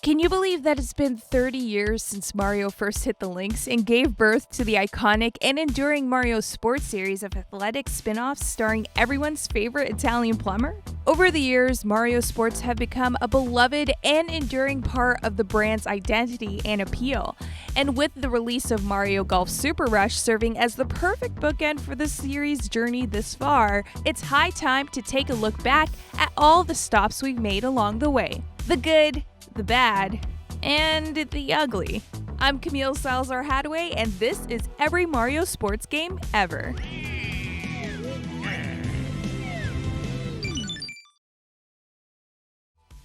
Can you believe that it's been 30 years since Mario first hit the links and gave birth to the iconic and enduring Mario Sports series of athletic spin-offs starring everyone's favorite Italian plumber? Over the years, Mario Sports have become a beloved and enduring part of the brand's identity and appeal. And with the release of Mario Golf Super Rush serving as the perfect bookend for the series' journey this far, it's high time to take a look back at all the stops we've made along the way. The good, the bad, and the ugly. I'm Camile Salazar-Hadaway, and this is every Mario Sports game ever.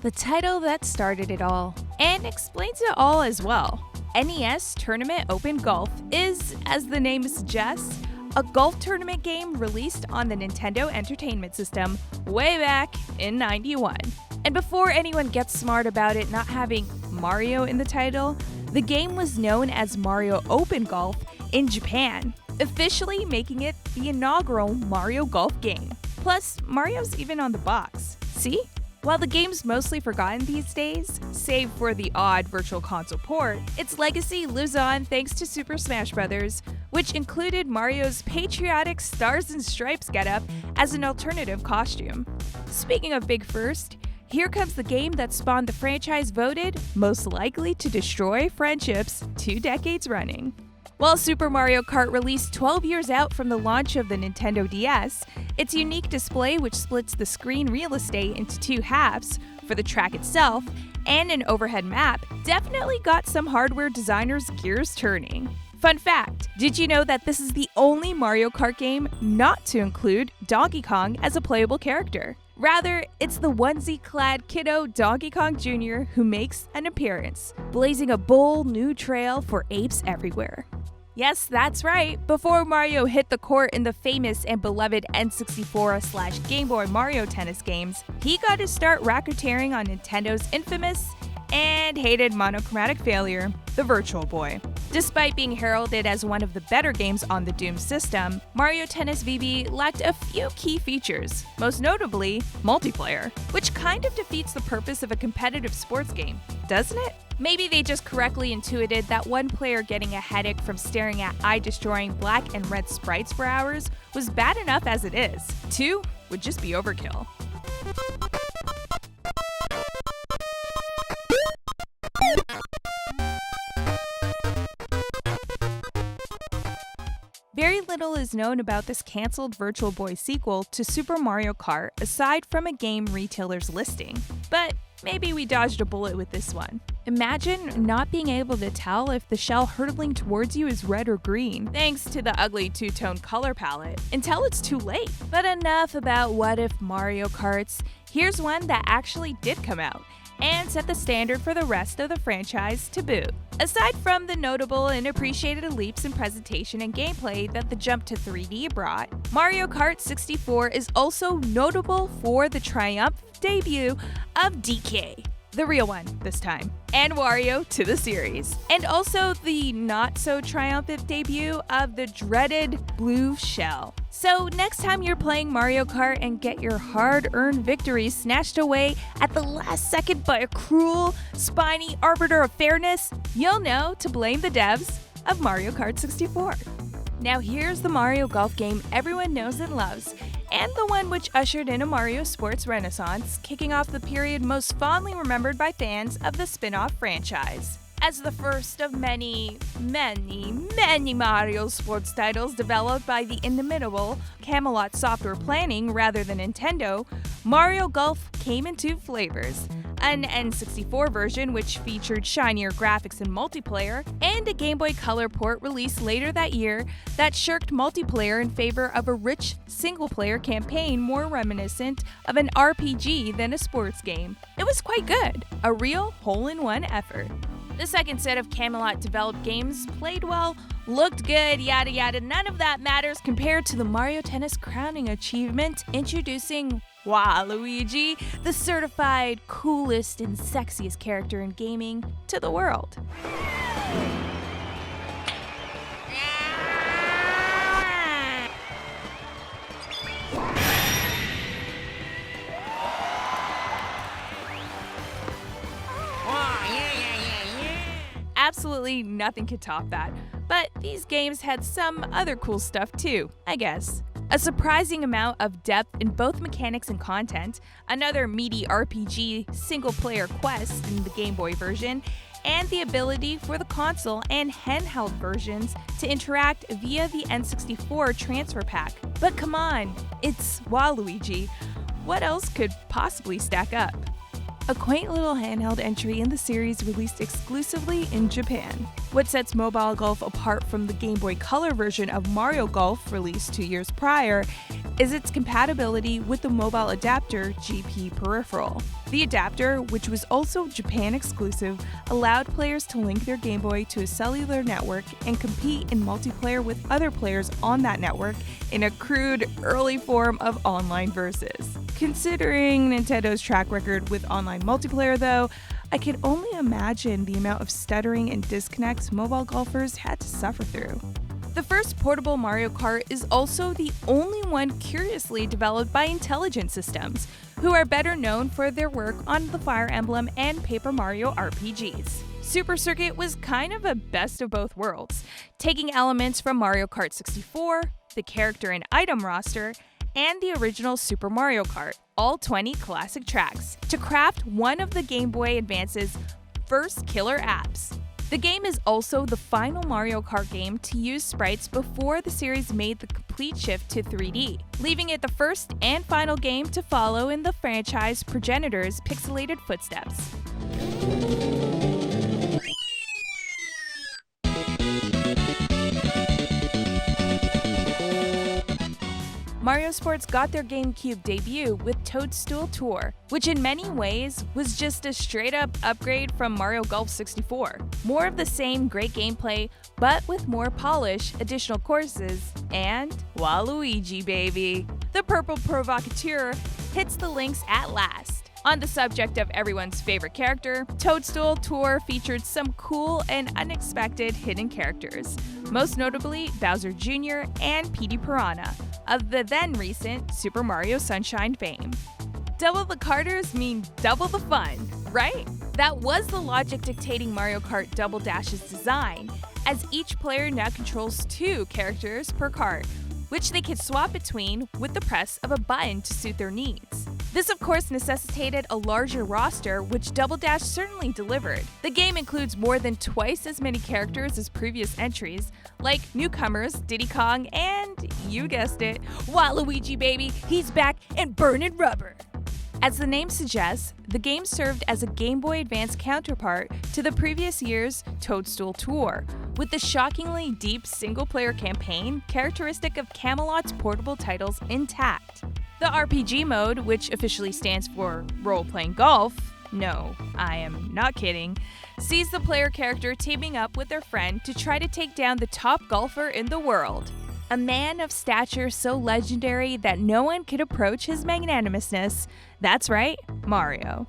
The title that started it all, and explains it all as well. NES Tournament Open Golf is, as the name suggests, a golf tournament game released on the Nintendo Entertainment System way back in '91. And before anyone gets smart about it not having Mario in the title, the game was known as Mario Open Golf in Japan, officially making it the inaugural Mario Golf game. Plus, Mario's even on the box. See? While the game's mostly forgotten these days, save for the odd Virtual Console port, its legacy lives on thanks to Super Smash Bros., which included Mario's patriotic Stars and Stripes getup as an alternative costume. Speaking of big first, here comes the game that spawned the franchise voted most likely to destroy friendships 2 decades running. While Super Mario Kart released 12 years out from the launch of the Nintendo DS, its unique display, which splits the screen real estate into 2 halves for the track itself and an overhead map, definitely got some hardware designers' gears turning. Fun fact, did you know that this is the only Mario Kart game not to include Donkey Kong as a playable character? Rather, it's the onesie-clad kiddo Donkey Kong Jr. who makes an appearance, blazing a bold new trail for apes everywhere. Yes, that's right. Before Mario hit the court in the famous and beloved N64/Game Boy Mario Tennis games, he got his start racketeering on Nintendo's infamous and hated monochromatic failure, the Virtual Boy. Despite being heralded as one of the better games on the Doom system, Mario Tennis VB lacked a few key features, most notably multiplayer, which kind of defeats the purpose of a competitive sports game, doesn't it? Maybe they just correctly intuited that one player getting a headache from staring at eye-destroying black and red sprites for hours was bad enough as it is. 2 would just be overkill. Very little is known about this cancelled Virtual Boy sequel to Super Mario Kart aside from a game retailer's listing. But maybe we dodged a bullet with this one. Imagine not being able to tell if the shell hurtling towards you is red or green, thanks to the ugly 2-tone color palette, until it's too late. But enough about what if Mario Karts. Here's one that actually did come out and set the standard for the rest of the franchise to boot. Aside from the notable and appreciated leaps in presentation and gameplay that the jump to 3D brought, Mario Kart 64 is also notable for the triumphant debut of DK, the real one this time, and Wario to the series, and also the not-so-triumphant debut of the dreaded blue shell. So next time you're playing Mario Kart and get your hard-earned victory snatched away at the last second by a cruel, spiny arbiter of fairness, you'll know to blame the devs of Mario Kart 64. Now here's the Mario Golf game everyone knows and loves, and the one which ushered in a Mario Sports renaissance, kicking off the period most fondly remembered by fans of the spin-off franchise. As the first of many Mario Sports titles developed by the inimitable Camelot Software Planning rather than Nintendo, Mario Golf came in 2 flavors. An N64 version which featured shinier graphics and multiplayer, and a Game Boy Color port released later that year that shirked multiplayer in favor of a rich single-player campaign more reminiscent of an RPG than a sports game. It was quite good, a real hole-in-one effort. The second set of Camelot-developed games played well, looked good, yada yada, none of that matters compared to the Mario Tennis crowning achievement, introducing Waluigi, the certified coolest and sexiest character in gaming, to the world. Absolutely nothing could top that. But these games had some other cool stuff too, I guess. A surprising amount of depth in both mechanics and content, another meaty RPG single-player quest in the Game Boy version, and the ability for the console and handheld versions to interact via the N64 transfer pack. But come on, it's Waluigi. What else could possibly stack up? A quaint little handheld entry in the series released exclusively in Japan. What sets Mobile Golf apart from the Game Boy Color version of Mario Golf released 2 years prior is its compatibility with the mobile adapter GP peripheral. The adapter, which was also Japan exclusive, allowed players to link their Game Boy to a cellular network and compete in multiplayer with other players on that network in a crude, early form of online versus. Considering Nintendo's track record with online multiplayer though, I can only imagine the amount of stuttering and disconnects mobile golfers had to suffer through. The first portable Mario Kart is also the only one curiously developed by Intelligent Systems, who are better known for their work on the Fire Emblem and Paper Mario RPGs. Super Circuit was kind of a best of both worlds, taking elements from Mario Kart 64, the character and item roster, and the original Super Mario Kart, all 20 classic tracks, to craft one of the Game Boy Advance's first killer apps. The game is also the final Mario Kart game to use sprites before the series made the complete shift to 3D, leaving it the first and final game to follow in the franchise progenitor's pixelated footsteps. Mario Sports got their GameCube debut with Toadstool Tour, which in many ways was just a straight-up upgrade from Mario Golf 64. More of the same great gameplay, but with more polish, additional courses, and Waluigi, baby! The purple provocateur hits the links at last. On the subject of everyone's favorite character, Toadstool Tour featured some cool and unexpected hidden characters, most notably Bowser Jr. and Petey Piranha, of the then recent Super Mario Sunshine fame. Double the Karters mean double the fun, right? That was the logic dictating Mario Kart Double Dash's design, as each player now controls 2 characters per kart, which they can swap between with the press of a button to suit their needs. This of course necessitated a larger roster, which Double Dash certainly delivered. The game includes more than twice as many characters as previous entries, like newcomers Diddy Kong and, you guessed it, Waluigi, baby, he's back and burning rubber! As the name suggests, the game served as a Game Boy Advance counterpart to the previous year's Toadstool Tour, with the shockingly deep single-player campaign characteristic of Camelot's portable titles intact. The RPG mode, which officially stands for role-playing golf, no, I am not kidding, sees the player character teaming up with their friend to try to take down the top golfer in the world. A man of stature so legendary that no one could approach his magnanimousness. That's right, Mario.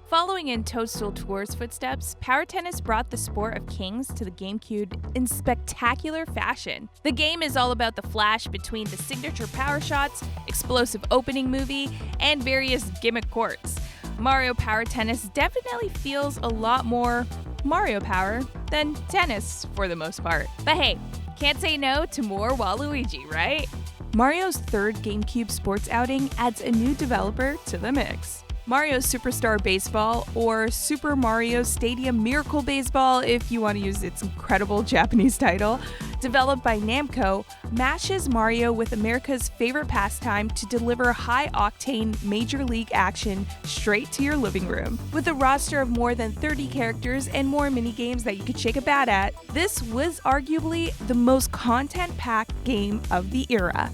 Following in Toadstool Tour's footsteps, Power Tennis brought the sport of kings to the GameCube in spectacular fashion. The game is all about the flash between the signature power shots, explosive opening movie, and various gimmick courts. Mario Power Tennis definitely feels a lot more Mario Power than tennis for the most part. But hey, can't say no to more Waluigi, right? Mario's third GameCube sports outing adds a new developer to the mix. Mario Superstar Baseball, or Super Mario Stadium Miracle Baseball if you want to use its incredible Japanese title, developed by Namco, mashes Mario with America's favorite pastime to deliver high-octane Major League action straight to your living room. With a roster of more than 30 characters and more minigames that you could shake a bat at, this was arguably the most content-packed game of the era.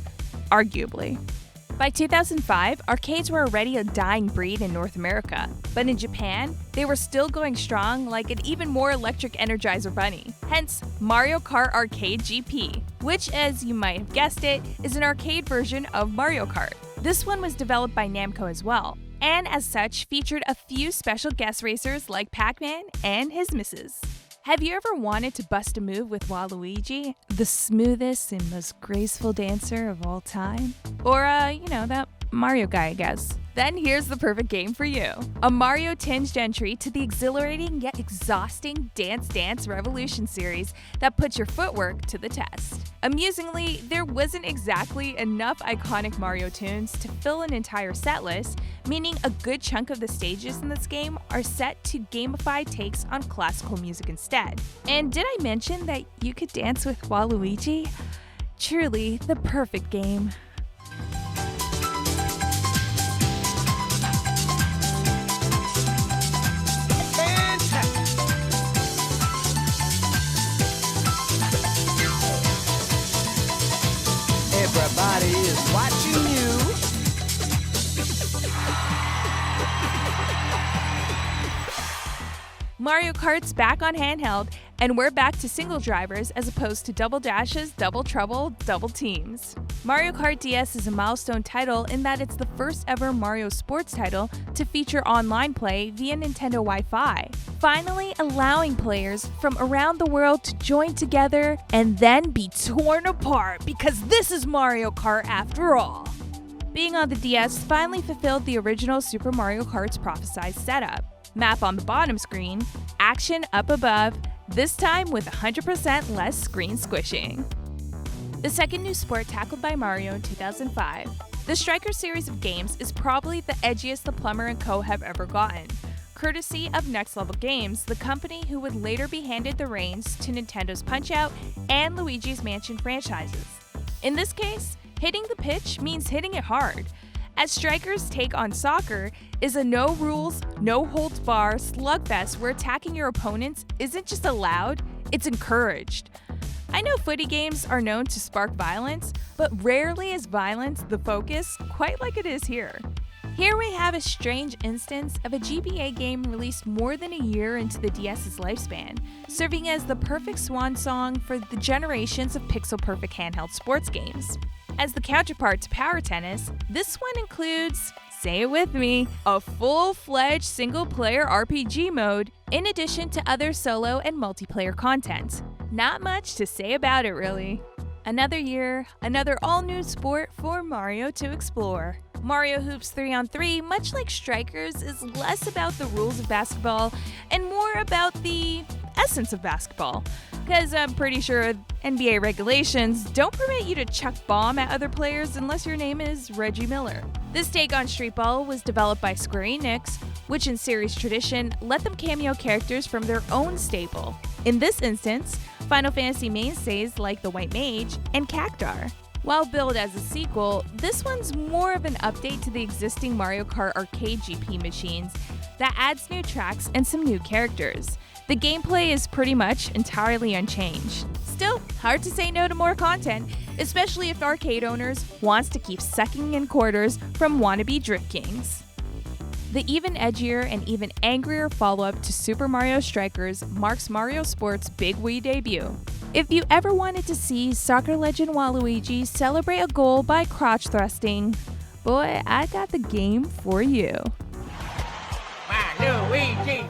Arguably. By 2005, arcades were already a dying breed in North America, but in Japan, they were still going strong like an even more electric Energizer Bunny. Hence, Mario Kart Arcade GP, which, as you might have guessed it, is an arcade version of Mario Kart. This one was developed by Namco as well, and as such featured a few special guest racers like Pac-Man and his missus. Have you ever wanted to bust a move with Waluigi, the smoothest and most graceful dancer of all time? Or, that Mario guy, I guess. Then here's the perfect game for you. A Mario-tinged entry to the exhilarating yet exhausting Dance Dance Revolution series that puts your footwork to the test. Amusingly, there wasn't exactly enough iconic Mario tunes to fill an entire set list, meaning a good chunk of the stages in this game are set to gamified takes on classical music instead. And did I mention that you could dance with Waluigi? Truly the perfect game. Everybody is watching you. Mario Kart's back on handheld, and we're back to single drivers as opposed to double dashes, double trouble, double teams. Mario Kart DS is a milestone title in that it's the first ever Mario sports title to feature online play via Nintendo Wi-Fi, finally allowing players from around the world to join together and then be torn apart because this is Mario Kart after all. Being on the DS finally fulfilled the original Super Mario Kart's prophesized setup. Map on the bottom screen, action up above, this time with 100% less screen squishing. The second new sport tackled by Mario in 2005, the Strikers series of games is probably the edgiest the Plumber & Co. have ever gotten, courtesy of Next Level Games, the company who would later be handed the reins to Nintendo's Punch-Out! And Luigi's Mansion franchises. In this case, hitting the pitch means hitting it hard, as Strikers' take on soccer is a no-rules, no-holds-bar slugfest where attacking your opponents isn't just allowed, it's encouraged. I know footy games are known to spark violence, but rarely is violence the focus, quite like it is here. Here we have a strange instance of a GBA game released more than a year into the DS's lifespan, serving as the perfect swan song for the generations of pixel-perfect handheld sports games. As the counterpart to Power Tennis, this one includes, say it with me, a full-fledged single-player RPG mode, in addition to other solo and multiplayer content. Not much to say about it, really. Another year, another all-new sport for Mario to explore. Mario Hoops 3-on-3, much like Strikers, is less about the rules of basketball and more about the essence of basketball. Because I'm pretty sure NBA regulations don't permit you to chuck bomb at other players unless your name is Reggie Miller. This take on Street Ball was developed by Square Enix, which in series tradition let them cameo characters from their own stable. In this instance, Final Fantasy mainstays like the White Mage and Cactar. While billed as a sequel, this one's more of an update to the existing Mario Kart arcade GP machines that adds new tracks and some new characters. The gameplay is pretty much entirely unchanged. Still, hard to say no to more content, especially if arcade owners wants to keep sucking in quarters from wannabe Drift Kings. The even edgier and even angrier follow-up to Super Mario Strikers marks Mario Sport's big Wii debut. If you ever wanted to see soccer legend Waluigi celebrate a goal by crotch thrusting, boy, I got the game for you.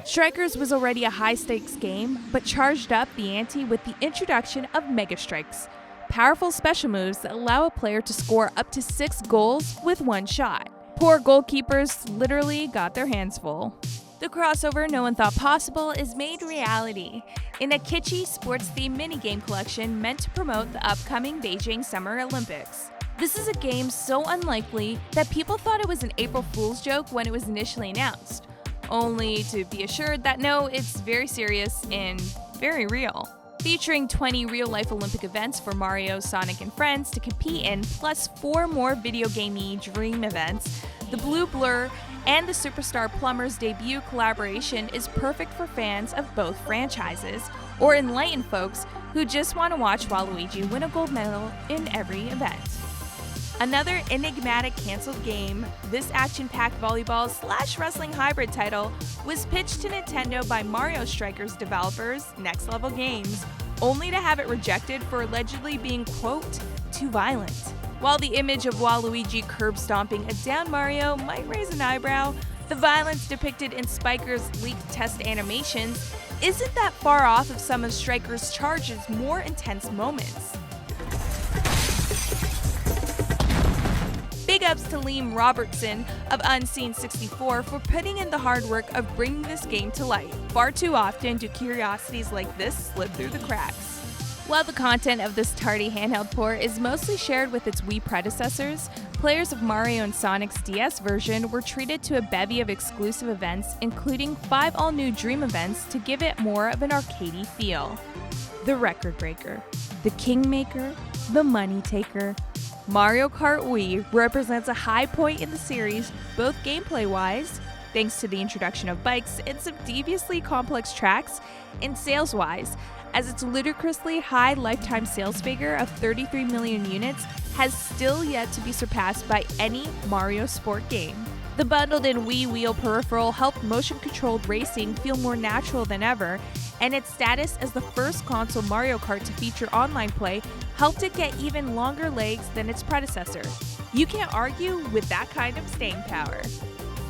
Strikers was already a high-stakes game, but charged up the ante with the introduction of Mega Strikes, powerful special moves that allow a player to score up to 6 goals with one shot. Poor goalkeepers literally got their hands full. The crossover no one thought possible is made reality in a kitschy sports-themed minigame collection meant to promote the upcoming Beijing Summer Olympics. This is a game so unlikely that people thought it was an April Fool's joke when it was initially announced, only to be assured that no, it's very serious and very real. Featuring 20 real-life Olympic events for Mario, Sonic, and friends to compete in, plus 4 more video gamey dream events, the Blue Blur and the Superstar Plumbers debut collaboration is perfect for fans of both franchises, or enlightened folks who just want to watch Waluigi win a gold medal in every event. Another enigmatic canceled game, this action-packed volleyball/wrestling hybrid title was pitched to Nintendo by Mario Strikers developers Next Level Games, only to have it rejected for allegedly being, quote, too violent. While the image of Waluigi curb-stomping a down Mario might raise an eyebrow, the violence depicted in Spiker's leaked test animations isn't that far off of some of Striker's Charge's more intense moments. Big ups to Liam Robertson of Unseen64 for putting in the hard work of bringing this game to light. Far too often do curiosities like this slip through the cracks. While the content of this tardy handheld port is mostly shared with its Wii predecessors, players of Mario and Sonic's DS version were treated to a bevy of exclusive events, including 5 all-new Dream events to give it more of an arcadey feel. The Record Breaker, the Kingmaker, the Money Taker. Mario Kart Wii represents a high point in the series, both gameplay-wise, thanks to the introduction of bikes and some deviously complex tracks, and sales-wise, as its ludicrously high lifetime sales figure of 33 million units has still yet to be surpassed by any Mario sport game. The bundled-in Wii wheel peripheral helped motion-controlled racing feel more natural than ever, and its status as the first console Mario Kart to feature online play helped it get even longer legs than its predecessor. You can't argue with that kind of staying power.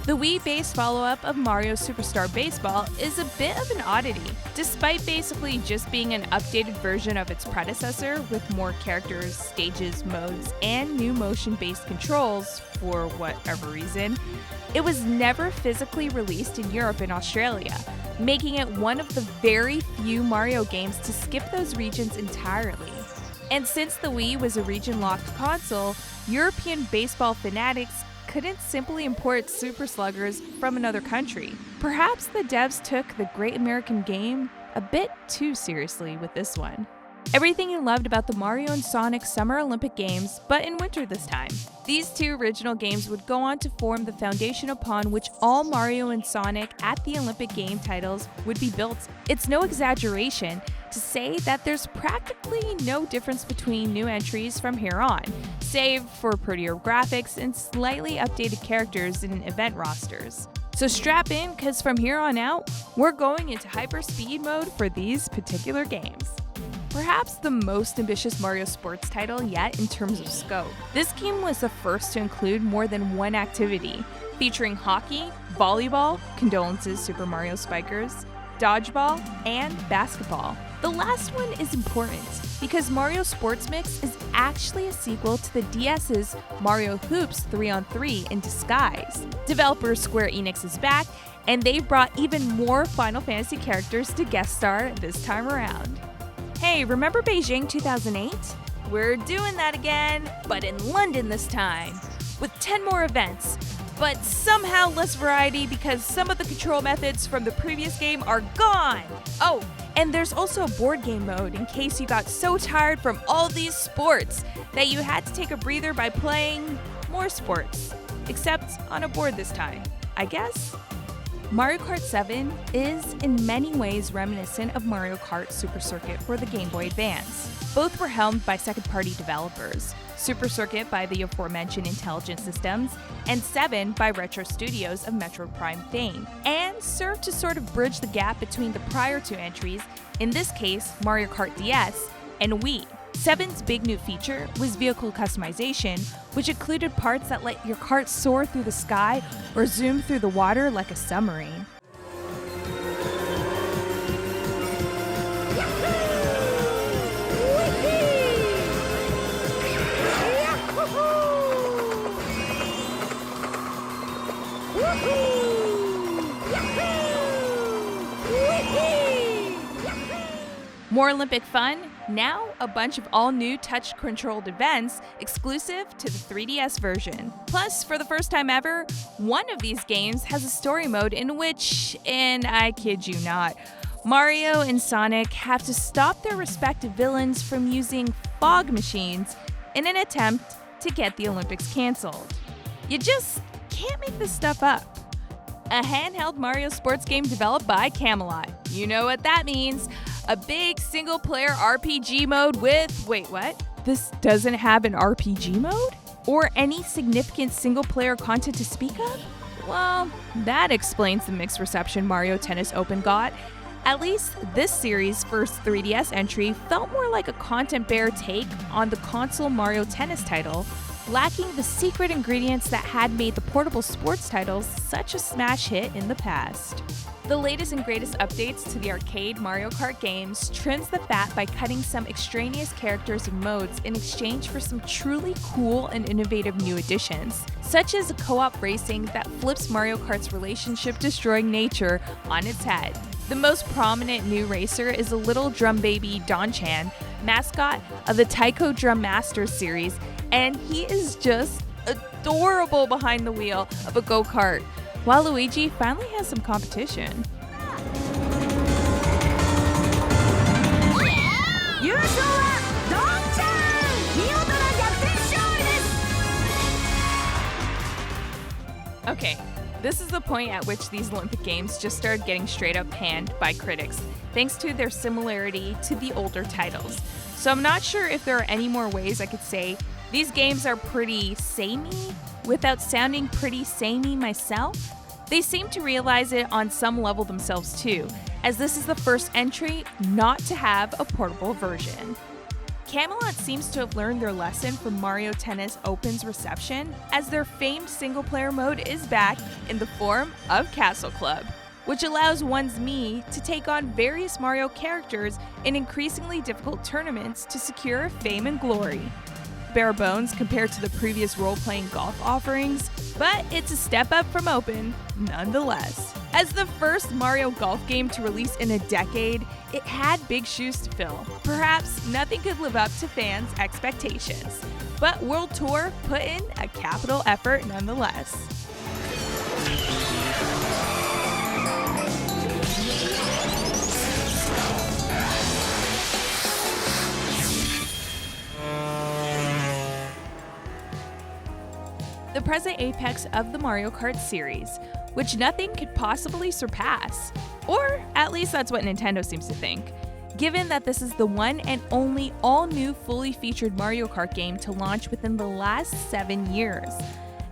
The Wii-based follow-up of Mario Superstar Baseball is a bit of an oddity. Despite basically just being an updated version of its predecessor with more characters, stages, modes, and new motion-based controls, for whatever reason, it was never physically released in Europe and Australia, making it one of the very few Mario games to skip those regions entirely. And since the Wii was a region-locked console, European baseball fanatics couldn't simply import Super Sluggers from another country. Perhaps the devs took the Great American Game a bit too seriously with this one. Everything you loved about the Mario and Sonic Summer Olympic Games, but in winter this time. These 2 original games would go on to form the foundation upon which all Mario and Sonic at the Olympic Game titles would be built. It's no exaggeration to say that there's practically no difference between new entries from here on, save for prettier graphics and slightly updated characters and event rosters. So strap in, because from here on out, we're going into hyper-speed mode for these particular games. Perhaps the most ambitious Mario sports title yet in terms of scope. This game was the first to include more than one activity, featuring hockey, volleyball, condolences Super Mario Spikers, dodgeball, and basketball. The last one is important because Mario Sports Mix is actually a sequel to the DS's Mario Hoops 3-on-3 in disguise. Developer Square Enix is back, and they've brought even more Final Fantasy characters to guest star this time around. Hey, remember Beijing 2008? We're doing that again, but in London this time, with 10 more events, but somehow less variety because some of the control methods from the previous game are gone. Oh, and there's also a board game mode in case you got so tired from all these sports that you had to take a breather by playing more sports, except on a board this time, I guess. Mario Kart 7 is in many ways reminiscent of Mario Kart Super Circuit for the Game Boy Advance. Both were helmed by second-party developers, Super Circuit by the aforementioned Intelligent Systems, and 7 by Retro Studios of Metroid Prime fame, and served to sort of bridge the gap between the prior 2 entries, in this case Mario Kart DS, and Wii. 7's big new feature was vehicle customization, which included parts that let your kart soar through the sky or zoom through the water like a submarine. More Olympic fun? Now a bunch of all-new touch-controlled events exclusive to the 3DS version. Plus, for the first time ever, one of these games has a story mode in which, and I kid you not, Mario and Sonic have to stop their respective villains from using fog machines in an attempt to get the Olympics canceled. You just can't make this stuff up. A handheld Mario sports game developed by Camile. You know what that means. A big single-player RPG mode with... Wait, what? This doesn't have an RPG mode? Or any significant single-player content to speak of? Well, that explains the mixed reception Mario Tennis Open got. At least this series' first 3DS entry felt more like a content-bearer take on the console Mario Tennis title, lacking the secret ingredients that had made the portable sports titles such a smash hit in the past. The latest and greatest updates to the arcade Mario Kart games trims the fat by cutting some extraneous characters and modes in exchange for some truly cool and innovative new additions, such as co-op racing that flips Mario Kart's relationship-destroying nature on its head. The most prominent new racer is a little drum baby Don-chan, mascot of the Taiko Drum Masters series, and he is just adorable behind the wheel of a go-kart. While Luigi finally has some competition. Okay, this is the point at which these Olympic Games just started getting straight up panned by critics, thanks to their similarity to the older titles. So I'm not sure if there are any more ways I could say these games are pretty samey without sounding pretty samey myself. They seem to realize it on some level themselves too, as this is the first entry not to have a portable version. Camelot seems to have learned their lesson from Mario Tennis Open's reception, as their famed single-player mode is back in the form of Castle Club, which allows one's Mii to take on various Mario characters in increasingly difficult tournaments to secure fame and glory. Bare bones compared to the previous role-playing golf offerings, but it's a step up from Open nonetheless. As the first Mario Golf game to release in a decade, it had big shoes to fill. Perhaps nothing could live up to fans' expectations, but World Tour put in a capital effort nonetheless. The present apex of the Mario Kart series, which nothing could possibly surpass. Or at least that's what Nintendo seems to think, given that this is the one and only all-new fully featured Mario Kart game to launch within the last 7 years.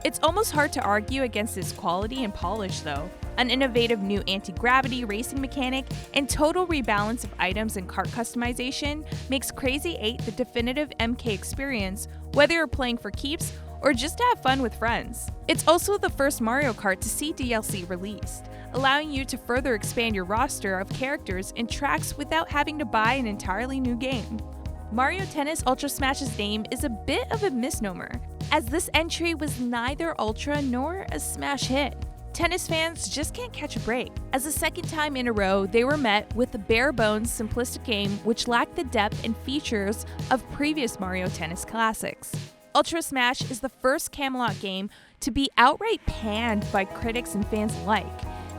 It's almost hard to argue against its quality and polish though. An innovative new anti-gravity racing mechanic and total rebalance of items and kart customization makes Crazy 8 the definitive MK experience, whether you're playing for keeps or just to have fun with friends. It's also the first Mario Kart to see DLC released, allowing you to further expand your roster of characters and tracks without having to buy an entirely new game. Mario Tennis Ultra Smash's name is a bit of a misnomer, as this entry was neither Ultra nor a smash hit. Tennis fans just can't catch a break, as the second time in a row they were met with a bare-bones simplistic game which lacked the depth and features of previous Mario Tennis classics. Ultra Smash is the first Camelot game to be outright panned by critics and fans alike,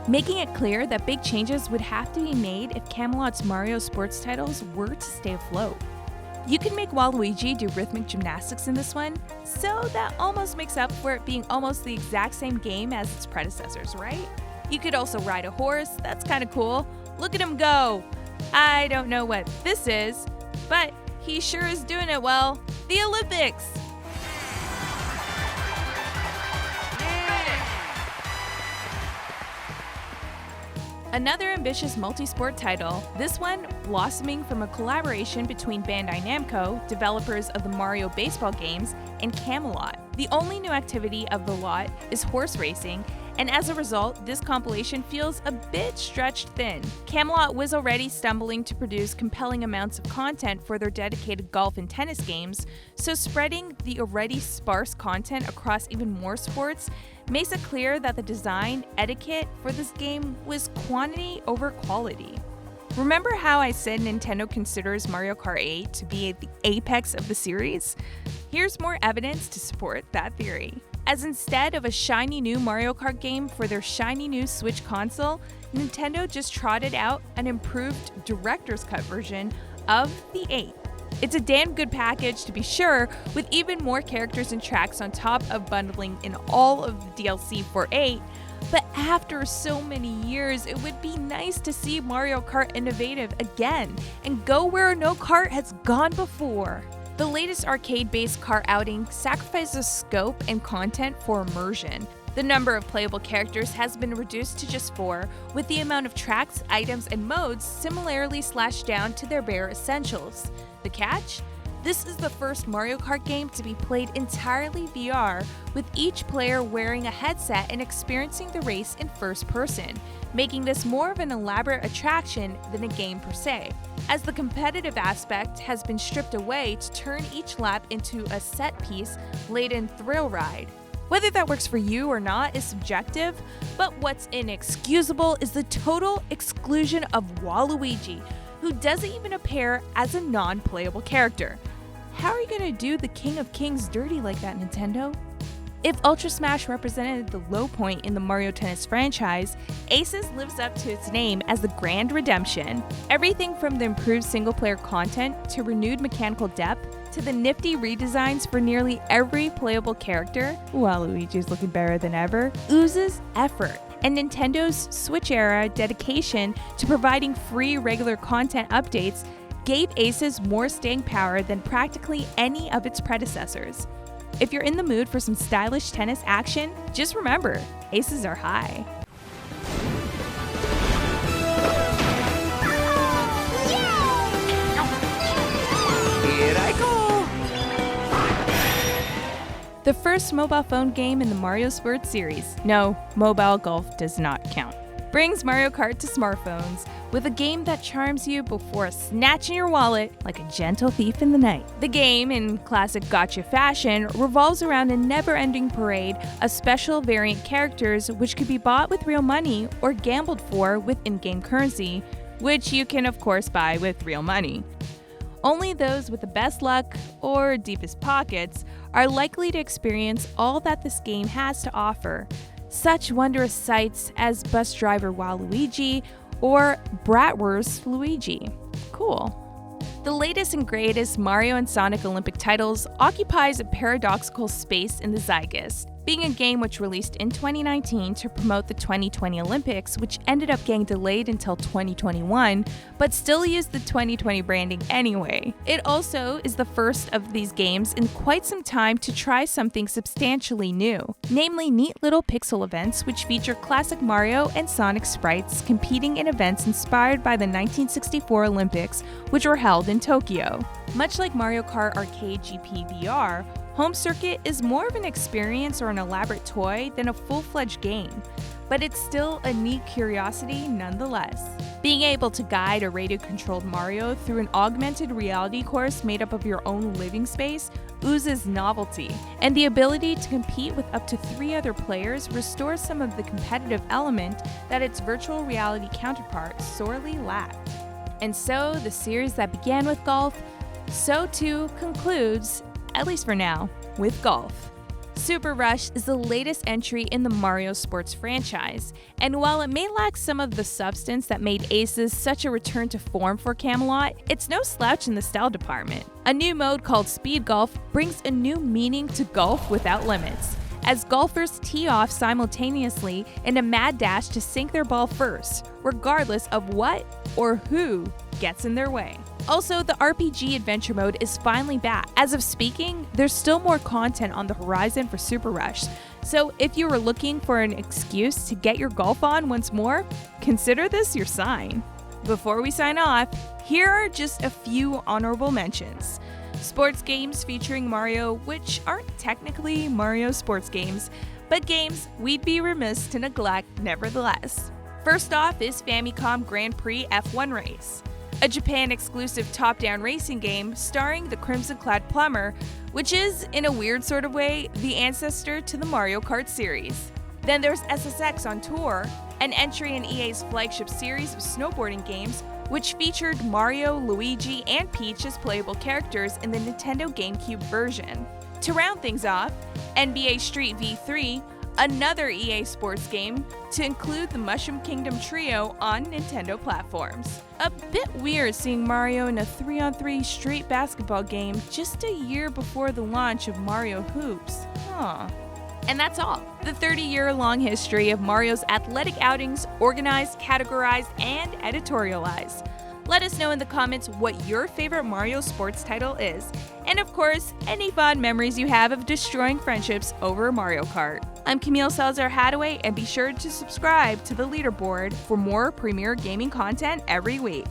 making it clear that big changes would have to be made if Camelot's Mario sports titles were to stay afloat. You can make Waluigi do rhythmic gymnastics in this one, so that almost makes up for it being almost the exact same game as its predecessors, right? You could also ride a horse, that's kinda cool. Look at him go! I don't know what this is, but he sure is doing it well. The Olympics! Another ambitious multi-sport title, this one blossoming from a collaboration between Bandai Namco, developers of the Mario baseball games, and Camelot. The only new activity of the lot is horse racing, and as a result, this compilation feels a bit stretched thin. Camelot was already stumbling to produce compelling amounts of content for their dedicated golf and tennis games, so spreading the already sparse content across even more sports makes it clear that the design etiquette for this game was quantity over quality. Remember how I said Nintendo considers Mario Kart 8 to be the apex of the series? Here's more evidence to support that theory. As instead of a shiny new Mario Kart game for their shiny new Switch console, Nintendo just trotted out an improved Director's Cut version of the 8. It's a damn good package to be sure, with even more characters and tracks on top of bundling in all of the DLC for 8, but after so many years, it would be nice to see Mario Kart innovative again and go where no kart has gone before. The latest arcade-based kart outing sacrifices scope and content for immersion. The number of playable characters has been reduced to just 4, with the amount of tracks, items, and modes similarly slashed down to their bare essentials. The catch? This is the first Mario Kart game to be played entirely VR, with each player wearing a headset and experiencing the race in first person, making this more of an elaborate attraction than a game per se, as the competitive aspect has been stripped away to turn each lap into a set-piece-laden thrill ride. Whether that works for you or not is subjective, but what's inexcusable is the total exclusion of Waluigi, who doesn't even appear as a non-playable character. How are you gonna do the King of Kings dirty like that, Nintendo? If Ultra Smash represented the low point in the Mario Tennis franchise, Aces lives up to its name as the Grand Redemption. Everything from the improved single-player content to renewed mechanical depth to the nifty redesigns for nearly every playable character, Waluigi's looking better than ever, oozes effort. And Nintendo's Switch-era dedication to providing free regular content updates gave Aces more staying power than practically any of its predecessors. If you're in the mood for some stylish tennis action, just remember, Aces are high. Here I go! The first mobile phone game in the Mario Sports series, no, mobile golf does not count, brings Mario Kart to smartphones with a game that charms you before snatching your wallet like a gentle thief in the night. The game, in classic gacha fashion, revolves around a never-ending parade of special variant characters which could be bought with real money or gambled for with in-game currency, which you can of course buy with real money. Only those with the best luck or deepest pockets are likely to experience all that this game has to offer. Such wondrous sights as bus driver Waluigi or Bratwurst Luigi. Cool. The latest and greatest Mario and Sonic Olympic titles occupies a paradoxical space in the zeitgeist, being a game which released in 2019 to promote the 2020 Olympics, which ended up getting delayed until 2021, but still used the 2020 branding anyway. It also is the first of these games in quite some time to try something substantially new, namely neat little pixel events which feature classic Mario and Sonic sprites competing in events inspired by the 1964 Olympics, which were held in Tokyo. Much like Mario Kart Arcade GP VR, Home Circuit is more of an experience or an elaborate toy than a full-fledged game, but it's still a neat curiosity nonetheless. Being able to guide a radio-controlled Mario through an augmented reality course made up of your own living space oozes novelty, and the ability to compete with up to 3 other players restores some of the competitive element that its virtual reality counterpart sorely lacked. And so, the series that began with golf, so too concludes, at least for now, with golf. Super Rush is the latest entry in the Mario Sports franchise, and while it may lack some of the substance that made Aces such a return to form for Camelot, it's no slouch in the style department. A new mode called Speed Golf brings a new meaning to golf without limits, as golfers tee off simultaneously in a mad dash to sink their ball first, regardless of what or who gets in their way. Also, the RPG adventure mode is finally back. As of speaking, there's still more content on the horizon for Super Rush, so if you were looking for an excuse to get your golf on once more, consider this your sign. Before we sign off, here are just a few honorable mentions. Sports games featuring Mario, which aren't technically Mario sports games, but games we'd be remiss to neglect nevertheless. First off is Famicom Grand Prix F1 Race, a Japan-exclusive top-down racing game starring the Crimson-clad plumber, which is, in a weird sort of way, the ancestor to the Mario Kart series. Then there's SSX on Tour, an entry in EA's flagship series of snowboarding games, which featured Mario, Luigi, and Peach as playable characters in the Nintendo GameCube version. To round things off, NBA Street V3, another EA Sports game to include the Mushroom Kingdom trio on Nintendo platforms. A bit weird seeing Mario in a 3-on-3 street basketball game just a year before the launch of Mario Hoops. And that's all. The 30-year-long history of Mario's athletic outings, organized, categorized, and editorialized. Let us know in the comments what your favorite Mario sports title is, and of course, any fond memories you have of destroying friendships over Mario Kart. I'm Camile Salazar-Hadaway, and be sure to subscribe to the Leaderboard for more premier gaming content every week.